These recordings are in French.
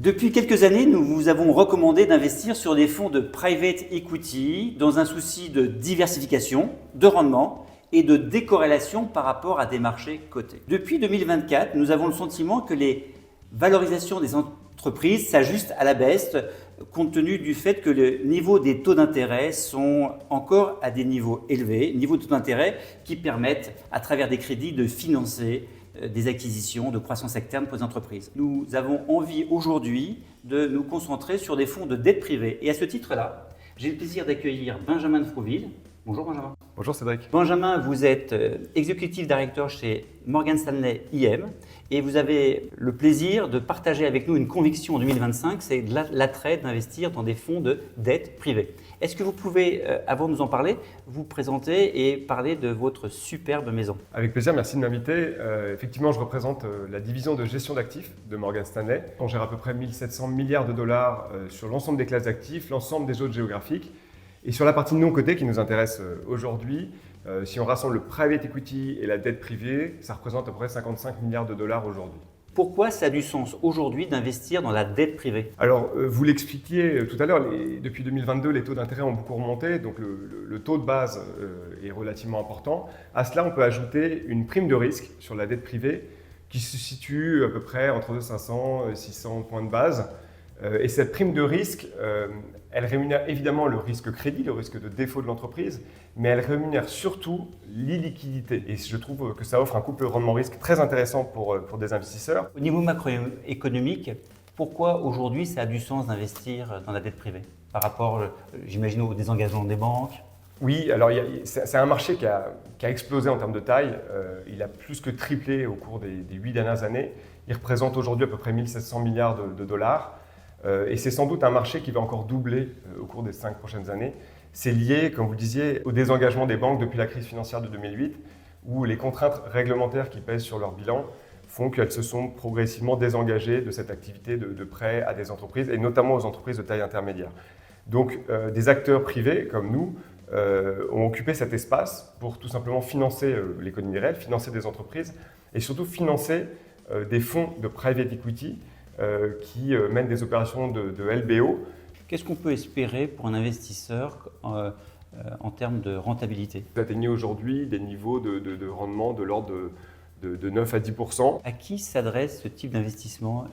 Depuis quelques années, nous vous avons recommandé d'investir sur des fonds de private equity dans un souci de diversification, de rendement et de décorrélation par rapport à des marchés cotés. Depuis 2024, nous avons le sentiment que les valorisations des entreprises s'ajustent à la baisse compte tenu du fait que le niveau des taux d'intérêt sont encore à des niveaux élevés, niveaux de taux d'intérêt qui permettent à travers des crédits de financer des acquisitions de croissance externe pour les entreprises. Nous avons envie aujourd'hui de nous concentrer sur des fonds de dette privée. Et à ce titre-là, j'ai le plaisir d'accueillir Benjamin de Frouville. Bonjour Benjamin. Bonjour Cédric. Benjamin, vous êtes Executive Director chez Morgan Stanley IM et vous avez le plaisir de partager avec nous une conviction en 2025, c'est l'attrait d'investir dans des fonds de dette privée. Est-ce que vous pouvez, avant de nous en parler, vous présenter et parler de votre superbe maison? Avec plaisir, merci de m'inviter. Effectivement, je représente la division de gestion d'actifs de Morgan Stanley. On gère à peu près 1700 milliards de dollars sur l'ensemble des classes d'actifs, l'ensemble des zones géographiques. Et sur la partie non cotée qui nous intéresse aujourd'hui, si on rassemble le private equity et la dette privée, ça représente à peu près 55 milliards de dollars aujourd'hui. Pourquoi ça a du sens aujourd'hui d'investir dans la dette privée? Alors, vous l'expliquiez tout à l'heure, depuis 2022, les taux d'intérêt ont beaucoup remonté, donc le taux de base est relativement important. À cela, on peut ajouter une prime de risque sur la dette privée qui se situe à peu près entre 500 et 600 points de base. Et cette prime de risque, elle rémunère évidemment le risque crédit, le risque de défaut de l'entreprise, mais elle rémunère surtout l'illiquidité. Et je trouve que ça offre un couple rendement-risque très intéressant pour des investisseurs. Au niveau macroéconomique, pourquoi aujourd'hui ça a du sens d'investir dans la dette privée par rapport, j'imagine, au désengagement des banques? Oui, alors c'est un marché qui a explosé en termes de taille. Il a plus que triplé au cours des 8 dernières années. Il représente aujourd'hui à peu près 1700 milliards de dollars. Et c'est sans doute un marché qui va encore doubler au cours des 5 prochaines années. C'est lié, comme vous le disiez, au désengagement des banques depuis la crise financière de 2008, où les contraintes réglementaires qui pèsent sur leur bilan font qu'elles se sont progressivement désengagées de cette activité de prêt à des entreprises, et notamment aux entreprises de taille intermédiaire. Donc des acteurs privés comme nous ont occupé cet espace pour tout simplement financer l'économie réelle, financer des entreprises, et surtout financer des fonds de private equity qui mènent des opérations de LBO. Qu'est-ce qu'on peut espérer pour un investisseur en termes de rentabilité? Vous atteignez aujourd'hui des niveaux de rendement de l'ordre de 9 à 10%. À qui s'adresse ce type d'investissement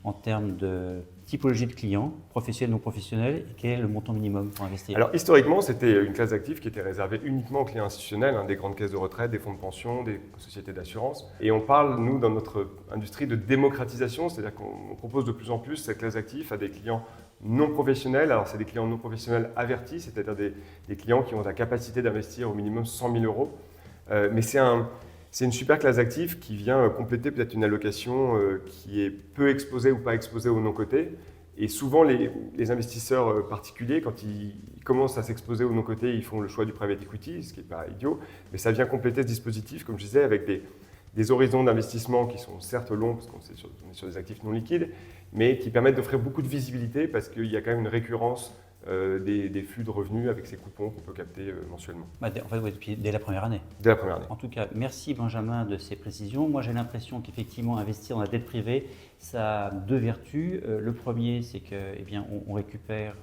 en termes de typologie de clients, professionnels, non professionnels, et quel est le montant minimum pour investir? Alors historiquement, c'était une classe d'actifs qui était réservée uniquement aux clients institutionnels, des grandes caisses de retraite, des fonds de pension, des sociétés d'assurance. Et on parle, nous, dans notre industrie, de démocratisation, c'est-à-dire qu'on propose de plus en plus cette classe d'actifs à des clients non professionnels. Alors c'est des clients non professionnels avertis, c'est-à-dire des clients qui ont la capacité d'investir au minimum 100 000 euros. Mais c'est une super classe d'actifs qui vient compléter peut-être une allocation qui est peu exposée ou pas exposée au non-coté. Et souvent, les investisseurs particuliers, quand ils commencent à s'exposer au non-coté, ils font le choix du private equity, ce qui n'est pas idiot. Mais ça vient compléter ce dispositif, comme je disais, avec des horizons d'investissement qui sont certes longs, parce qu'on est sur des actifs non liquides, mais qui permettent d'offrir beaucoup de visibilité parce qu'il y a quand même une récurrence des flux de revenus avec ces coupons qu'on peut capter mensuellement. En fait, oui, dès la première année. Dès la première année. En tout cas, merci Benjamin de ces précisions. Moi, j'ai l'impression qu'effectivement, investir dans la dette privée, ça a deux vertus. Le premier, c'est que, on récupère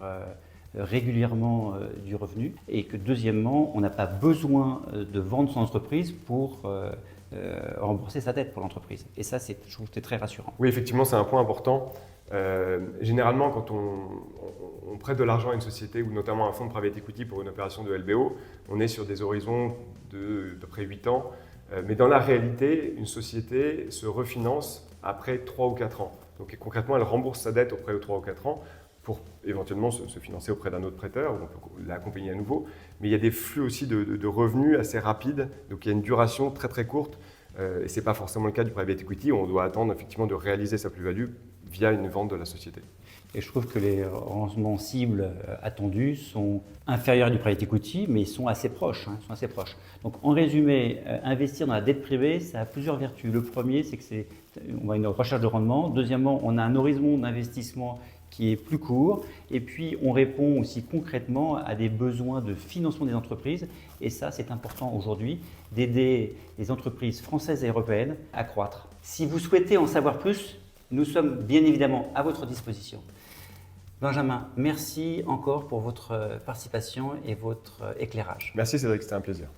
régulièrement du revenu, et que deuxièmement, on n'a pas besoin de vendre son entreprise pour rembourser sa dette pour l'entreprise. Et ça, je trouve que c'est très rassurant. Oui, effectivement, c'est un point important. Généralement, quand on prête de l'argent à une société ou notamment à un fonds de private equity pour une opération de LBO, on est sur des horizons de près 8 ans. Mais dans la réalité, une société se refinance après 3 ou 4 ans. Donc concrètement, elle rembourse sa dette auprès de 3 ou 4 ans pour éventuellement se financer auprès d'un autre prêteur, où on peut l'accompagner à nouveau. Mais il y a des flux aussi de revenus assez rapides, donc il y a une duration très très courte. Et ce n'est pas forcément le cas du private equity, où on doit attendre effectivement de réaliser sa plus-value via une vente de la société. Et je trouve que les rendements cibles attendus sont inférieurs du private equity, mais ils sont assez proches. Donc en résumé, investir dans la dette privée, ça a plusieurs vertus. Le premier, c'est qu'on a une recherche de rendement. Deuxièmement, on a un horizon d'investissement qui est plus court. Et puis, on répond aussi concrètement à des besoins de financement des entreprises. Et ça, c'est important aujourd'hui, d'aider les entreprises françaises et européennes à croître. Si vous souhaitez en savoir plus, Nous sommes bien évidemment à votre disposition. Benjamin, merci encore pour votre participation et votre éclairage. Merci Cédric, c'était un plaisir.